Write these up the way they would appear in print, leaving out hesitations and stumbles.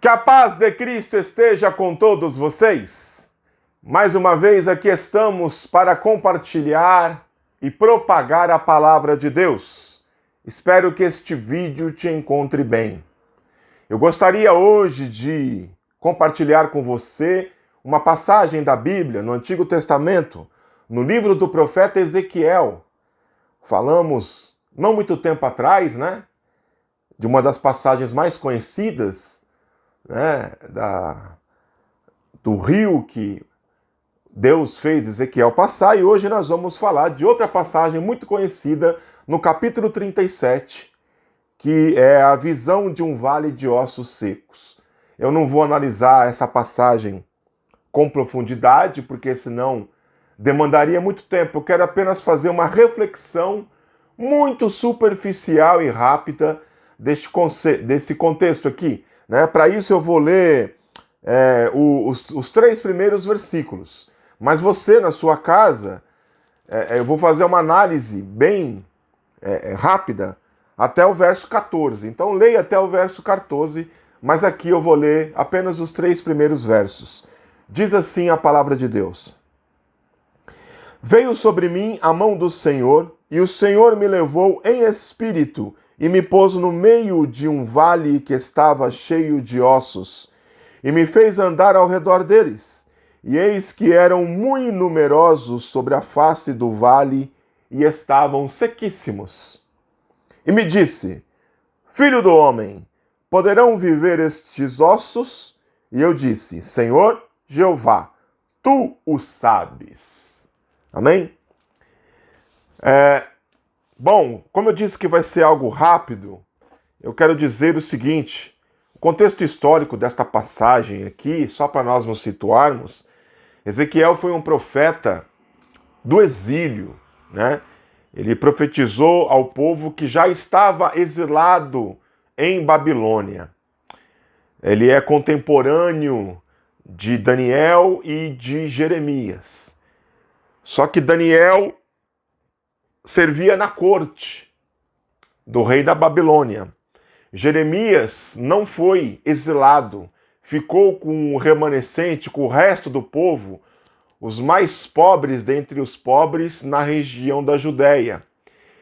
Que a paz de Cristo esteja com todos vocês. Mais uma vez aqui estamos para compartilhar e propagar a palavra de Deus. Espero que este vídeo te encontre bem. Eu gostaria hoje de compartilhar com você uma passagem da Bíblia no Antigo Testamento, no livro do profeta Ezequiel. Falamos não muito tempo atrás, de uma das passagens mais conhecidas, do rio que Deus fez Ezequiel passar, e hoje nós vamos falar de outra passagem muito conhecida no capítulo 37, que é a visão de um vale de ossos secos. Eu não vou analisar essa passagem com profundidade, porque senão demandaria muito tempo. Eu quero apenas fazer uma reflexão muito superficial e rápida desse contexto aqui. Para isso eu vou ler os 3 primeiros versículos. Mas você, na sua casa, eu vou fazer uma análise bem rápida até o verso 14. Então leia até o verso 14, mas aqui eu vou ler apenas os 3 primeiros versos. Diz assim a palavra de Deus: Veio sobre mim a mão do Senhor, e o Senhor me levou em espírito, e me pôs no meio de um vale que estava cheio de ossos, e me fez andar ao redor deles. E eis que eram muito numerosos sobre a face do vale, e estavam sequíssimos. E me disse: Filho do homem, poderão viver estes ossos? E eu disse: Senhor Jeová, tu o sabes. Amém? Bom, como eu disse que vai ser algo rápido, eu quero dizer o seguinte: o contexto histórico desta passagem aqui, só para nós nos situarmos, Ezequiel foi um profeta do exílio, Ele profetizou ao povo que já estava exilado em Babilônia. Ele é contemporâneo de Daniel e de Jeremias. Só que Daniel servia na corte do rei da Babilônia. Jeremias não foi exilado, ficou com o remanescente, com o resto do povo, os mais pobres dentre os pobres, na região da Judéia.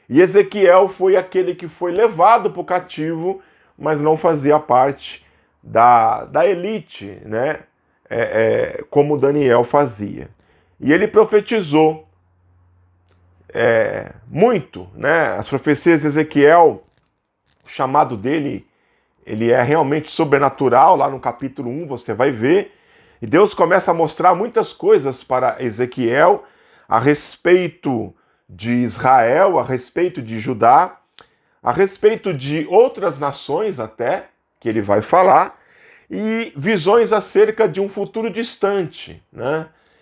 E Ezequiel foi aquele que foi levado para o cativo, mas não fazia parte da elite, como Daniel fazia. E ele profetizou muito, As profecias de Ezequiel, o chamado dele, ele é realmente sobrenatural. Lá no capítulo 1 você vai ver. E Deus começa a mostrar muitas coisas para Ezequiel a respeito de Israel, a respeito de Judá, a respeito de outras nações até, que ele vai falar, e visões acerca de um futuro distante,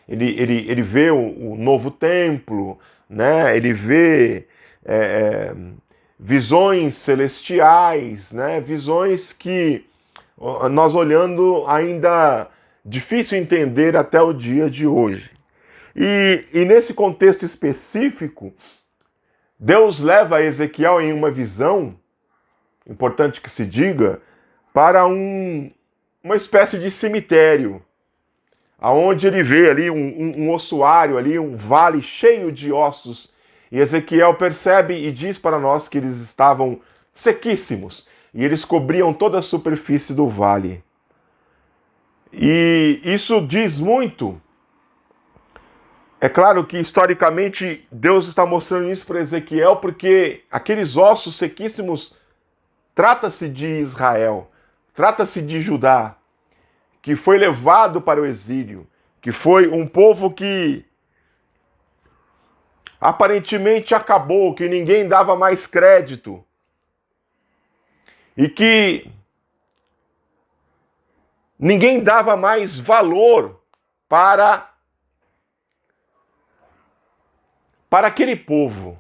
Ele vê o novo templo, ele vê visões celestiais, visões que nós olhando ainda difícil entender até o dia de hoje. E nesse contexto específico, Deus leva Ezequiel em uma visão, importante que se diga, para uma espécie de cemitério, aonde ele vê ali um ossuário, ali um vale cheio de ossos, e Ezequiel percebe e diz para nós que eles estavam sequíssimos, e eles cobriam toda a superfície do vale. E isso diz muito. É claro que historicamente Deus está mostrando isso para Ezequiel, porque aqueles ossos sequíssimos trata-se de Israel, trata-se de Judá, que foi levado para o exílio, que foi um povo que aparentemente acabou, que ninguém dava mais crédito, e que ninguém dava mais valor para aquele povo.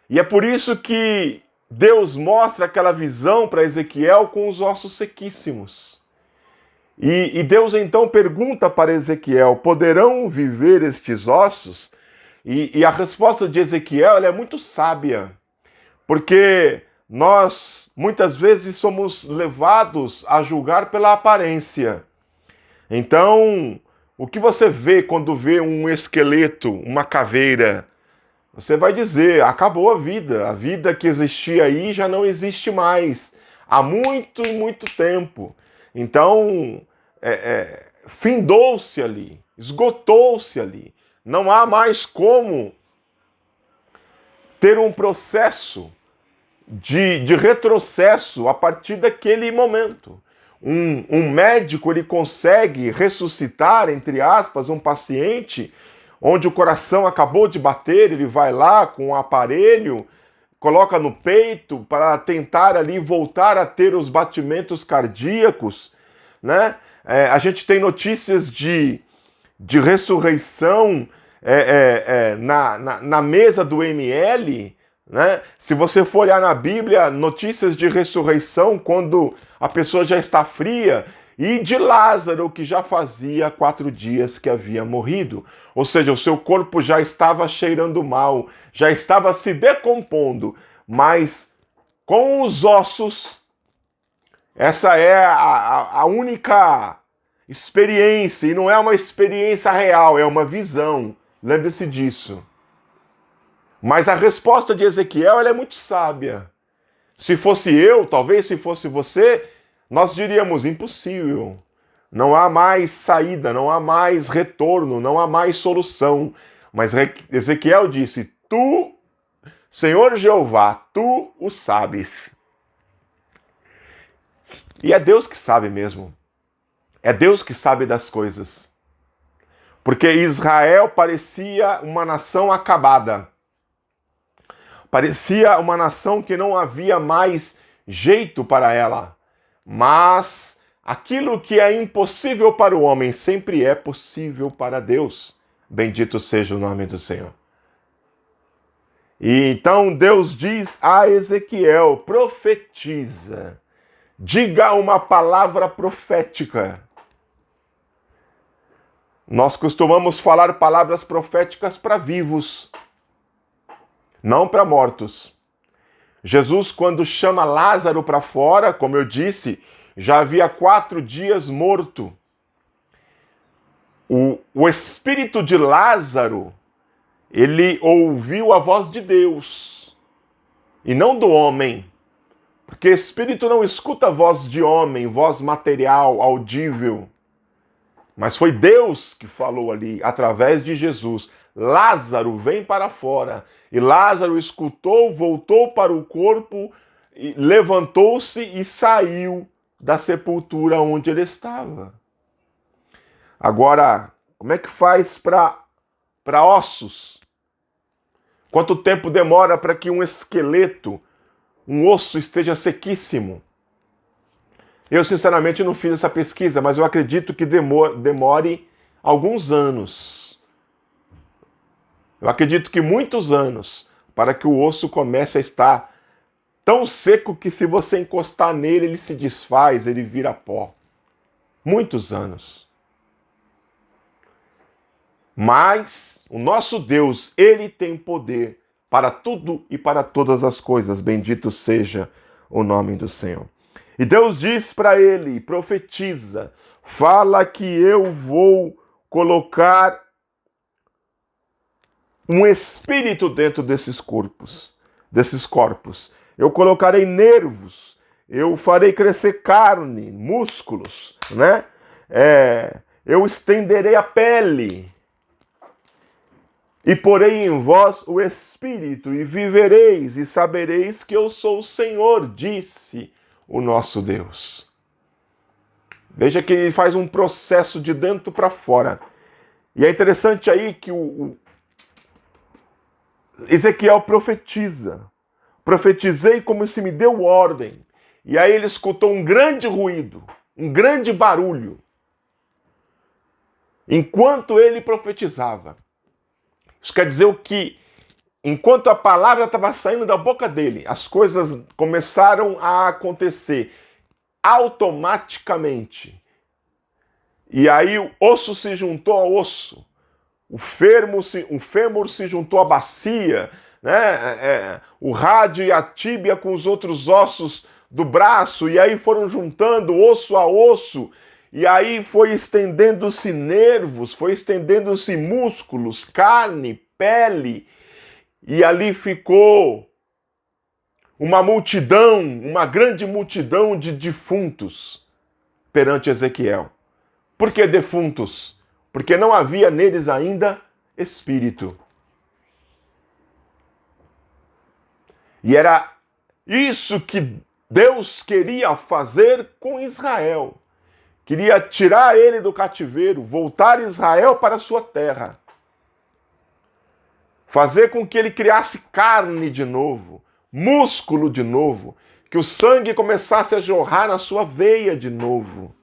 E é por isso que Deus mostra aquela visão para Ezequiel com os ossos sequíssimos. E Deus então pergunta para Ezequiel: poderão viver estes ossos? E a resposta de Ezequiel é muito sábia, porque nós muitas vezes somos levados a julgar pela aparência. Então, o que você vê quando vê um esqueleto, uma caveira? Você vai dizer, acabou a vida que existia aí já não existe mais, há muito e muito tempo. Então, findou-se ali, esgotou-se ali. Não há mais como ter um processo de retrocesso a partir daquele momento. Um médico ele consegue ressuscitar, entre aspas, um paciente onde o coração acabou de bater, ele vai lá com um aparelho, coloca no peito para tentar ali voltar a ter os batimentos cardíacos, né? A gente tem notícias de ressurreição na mesa do ML, né? Se você for olhar na Bíblia, notícias de ressurreição quando a pessoa já está fria, e de Lázaro, que já fazia 4 dias que havia morrido. Ou seja, o seu corpo já estava cheirando mal, já estava se decompondo, mas com os ossos, essa é a única experiência, e não é uma experiência real, é uma visão. Lembre-se disso. Mas a resposta de Ezequiel ela é muito sábia. Se fosse eu, talvez se fosse você, nós diríamos impossível. Não há mais saída, não há mais retorno, não há mais solução. Mas Ezequiel disse, tu, Senhor Jeová, tu o sabes. E é Deus que sabe mesmo. É Deus que sabe das coisas. Porque Israel parecia uma nação acabada. Parecia uma nação que não havia mais jeito para ela. Mas aquilo que é impossível para o homem sempre é possível para Deus. Bendito seja o nome do Senhor. E então Deus diz a Ezequiel, profetiza. Diga uma palavra profética. Nós costumamos falar palavras proféticas para vivos, não para mortos. Jesus, quando chama Lázaro para fora, como eu disse, já havia 4 dias morto. O espírito de Lázaro, ele ouviu a voz de Deus e não do homem. Porque espírito não escuta a voz de homem, voz material, audível. Mas foi Deus que falou ali, através de Jesus. Lázaro, vem para fora. E Lázaro escutou, voltou para o corpo, levantou-se e saiu da sepultura onde ele estava. Agora, como é que faz para ossos? Quanto tempo demora para que um esqueleto, um osso esteja sequíssimo? Eu, sinceramente, não fiz essa pesquisa, mas eu acredito que demore alguns anos. Eu acredito que muitos anos para que o osso comece a estar tão seco que se você encostar nele, ele se desfaz, ele vira pó. Muitos anos. Mas o nosso Deus, ele tem poder para tudo e para todas as coisas. Bendito seja o nome do Senhor. E Deus diz para ele, profetiza, fala que eu vou colocar um espírito dentro desses corpos. Eu colocarei nervos, eu farei crescer carne, músculos, né? Eu estenderei a pele e porei em vós o espírito e vivereis e sabereis que eu sou o Senhor, disse o nosso Deus. Veja que ele faz um processo de dentro para fora. E é interessante aí que o Ezequiel profetiza. Profetizei como se me deu ordem. E aí ele escutou um grande ruído, um grande barulho. Enquanto ele profetizava. Isso quer dizer o que, enquanto a palavra estava saindo da boca dele, as coisas começaram a acontecer automaticamente. E aí o osso se juntou ao osso, o fêmur se juntou à bacia, né? O rádio e a tíbia com os outros ossos do braço, e aí foram juntando osso a osso, e aí foi estendendo-se nervos, foi estendendo-se músculos, carne, pele, e ali ficou uma multidão, uma grande multidão de defuntos perante Ezequiel. Por que defuntos? Porque não havia neles ainda espírito. E era isso que Deus queria fazer com Israel. Queria tirar ele do cativeiro, voltar Israel para a sua terra. Fazer com que ele criasse carne de novo, músculo de novo, que o sangue começasse a jorrar na sua veia de novo.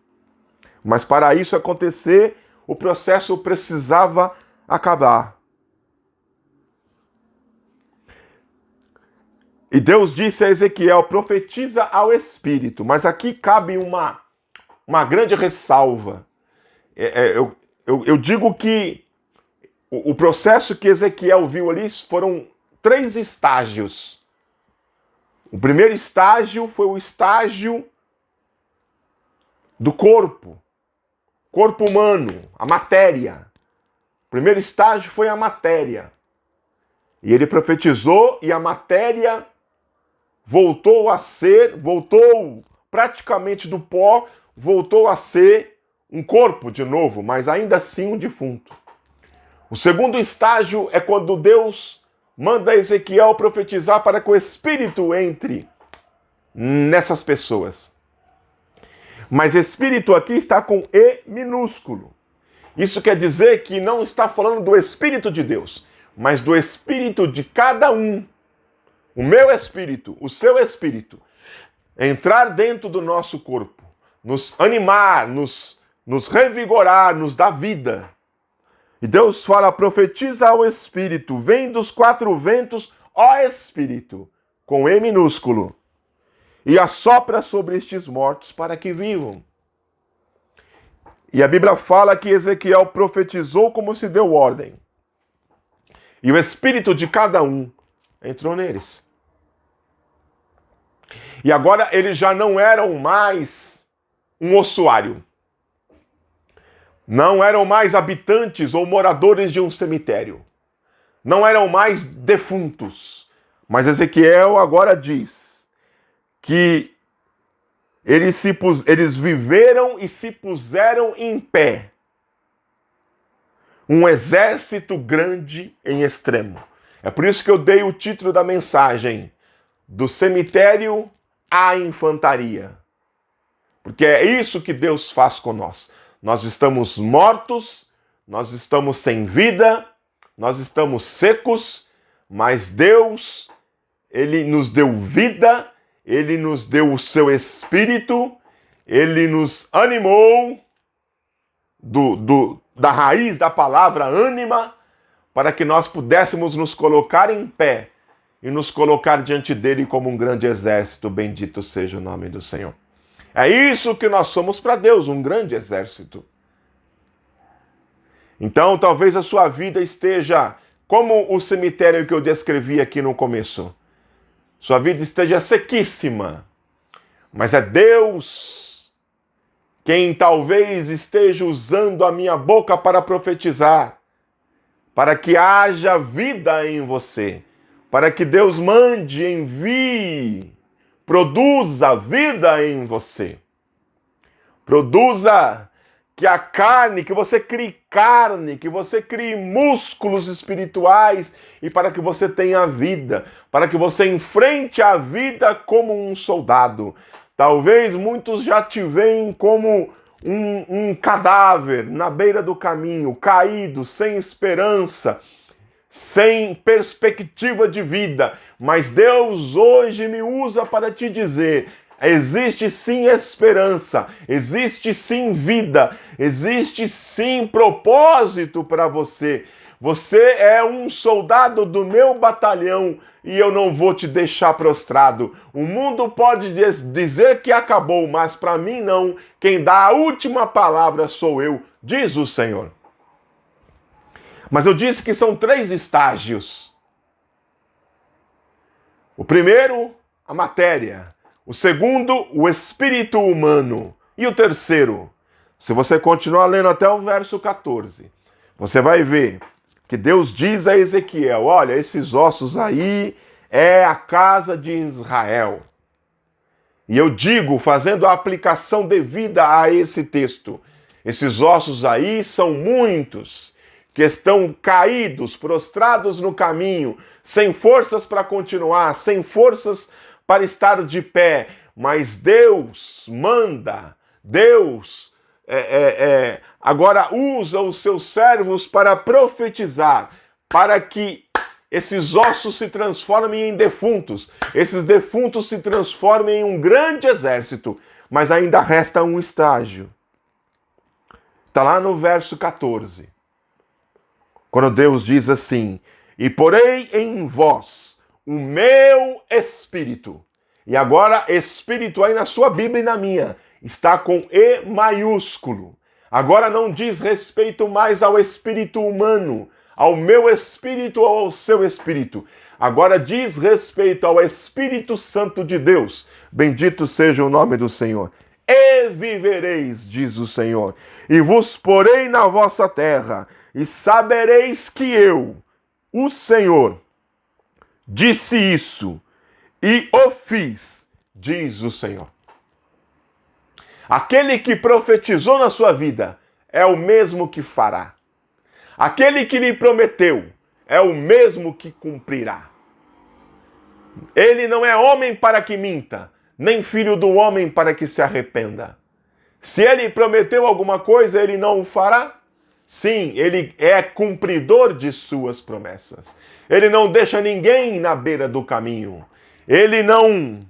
Mas para isso acontecer, o processo precisava acabar. E Deus disse a Ezequiel, profetiza ao Espírito. Mas aqui cabe uma grande ressalva. Eu digo que o processo que Ezequiel viu ali foram 3 estágios. O primeiro estágio foi o estágio do corpo humano, a matéria. O primeiro estágio foi a matéria. E ele profetizou e a matéria voltou praticamente do pó, voltou a ser um corpo de novo, mas ainda assim um defunto. O segundo estágio é quando Deus manda Ezequiel profetizar para que o Espírito entre nessas pessoas. Mas Espírito aqui está com E minúsculo. Isso quer dizer que não está falando do Espírito de Deus, mas do Espírito de cada um. O meu Espírito, o seu Espírito, entrar dentro do nosso corpo, nos animar, nos revigorar, nos dar vida. E Deus fala, profetiza ao Espírito, vem dos 4 ventos, ó Espírito, com E minúsculo, e assopra sobre estes mortos para que vivam. E a Bíblia fala que Ezequiel profetizou como se deu ordem. E o Espírito de cada um entrou neles. E agora eles já não eram mais um ossuário. Não eram mais habitantes ou moradores de um cemitério. Não eram mais defuntos. Mas Ezequiel agora diz que eles viveram e se puseram em pé. Um exército grande em extremo. É por isso que eu dei o título da mensagem, do cemitério à infantaria. Porque é isso que Deus faz com nós. Nós estamos mortos, nós estamos sem vida, nós estamos secos, mas Deus, Ele nos deu vida, Ele nos deu o seu Espírito, Ele nos animou da raiz da palavra ânima, para que nós pudéssemos nos colocar em pé e nos colocar diante dele como um grande exército. Bendito seja o nome do Senhor. É isso que nós somos para Deus, um grande exército. Então, talvez a sua vida esteja como o cemitério que eu descrevi aqui no começo. Sua vida esteja sequíssima, mas é Deus quem talvez esteja usando a minha boca para profetizar, para que haja vida em você, para que Deus mande, envie, produza vida em você. Produza que a carne, que você crie músculos espirituais e para que você tenha vida, para que você enfrente a vida como um soldado. Talvez muitos já te veem como um cadáver na beira do caminho, caído, sem esperança, sem perspectiva de vida. Mas Deus hoje me usa para te dizer, existe sim esperança, existe sim vida, existe sim propósito para você. Você é um soldado do meu batalhão e eu não vou te deixar prostrado. O mundo pode dizer que acabou, mas para mim não. Quem dá a última palavra sou eu, diz o Senhor. Mas eu disse que são 3 estágios. O primeiro, a matéria. O segundo, o espírito humano. E o terceiro, se você continuar lendo até o verso 14, você vai ver que Deus diz a Ezequiel: olha, esses ossos aí é a casa de Israel. E eu digo, fazendo a aplicação devida a esse texto, esses ossos aí são muitos que estão caídos, prostrados no caminho, sem forças para continuar, sem forças para estar de pé. Mas Deus manda, Deus agora usa os seus servos para profetizar, para que esses ossos se transformem em defuntos, esses defuntos se transformem em um grande exército. Mas ainda resta um estágio. Está lá no verso 14. Quando Deus diz assim: e porei em vós o meu espírito. E agora, espírito aí na sua Bíblia e na minha, está com E maiúsculo. Agora não diz respeito mais ao espírito humano, ao meu espírito ou ao seu espírito. Agora diz respeito ao Espírito Santo de Deus. Bendito seja o nome do Senhor. E vivereis, diz o Senhor, e vos porei na vossa terra, e sabereis que eu, o Senhor, disse isso, e o fiz, diz o Senhor. Aquele que profetizou na sua vida é o mesmo que fará. Aquele que lhe prometeu é o mesmo que cumprirá. Ele não é homem para que minta, nem filho do homem para que se arrependa. Se ele prometeu alguma coisa, ele não o fará? Sim, ele é cumpridor de suas promessas. Ele não deixa ninguém na beira do caminho. Ele não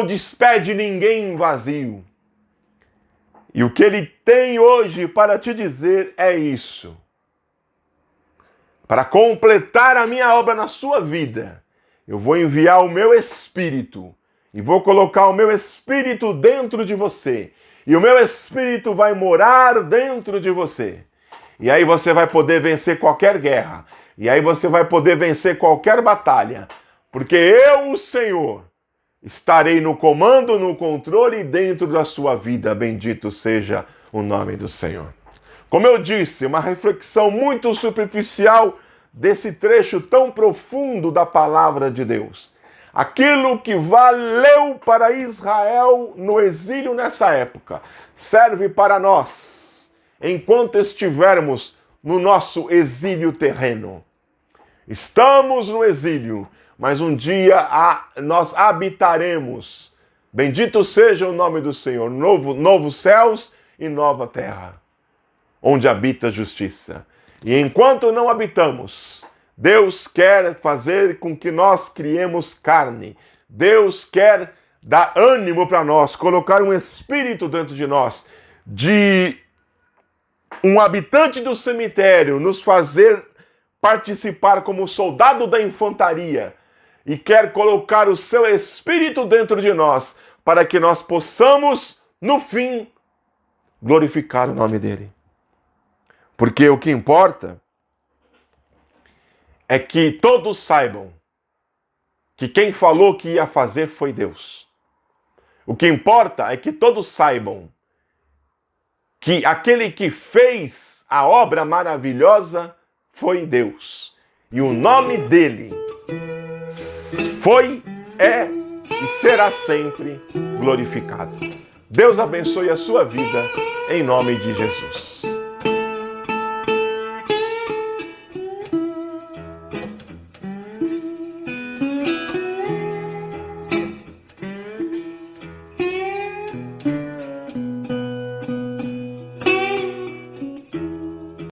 despede ninguém vazio. E o que ele tem hoje para te dizer é isso. Para completar a minha obra na sua vida, eu vou enviar o meu Espírito e vou colocar o meu Espírito dentro de você. E o meu Espírito vai morar dentro de você. E aí você vai poder vencer qualquer guerra. E aí você vai poder vencer qualquer batalha. Porque eu, o Senhor, estarei no comando, no controle dentro da sua vida. Bendito seja o nome do Senhor. Como eu disse, uma reflexão muito superficial desse trecho tão profundo da palavra de Deus. Aquilo que valeu para Israel no exílio nessa época, serve para nós, enquanto estivermos no nosso exílio terreno. Estamos no exílio, mas um dia nós habitaremos. Bendito seja o nome do Senhor, novos céus e nova terra, onde habita a justiça. E enquanto não habitamos, Deus quer fazer com que nós criemos carne. Deus quer dar ânimo para nós, colocar um espírito dentro de nós, de um habitante do cemitério, nos fazer participar como soldado da infantaria, e quer colocar o seu espírito dentro de nós, para que nós possamos, no fim, glorificar o nome dele. Porque o que importa é que todos saibam que quem falou que ia fazer foi Deus. O que importa é que todos saibam que aquele que fez a obra maravilhosa foi Deus. E o nome dele foi, é e será sempre glorificado. Deus abençoe a sua vida em nome de Jesus.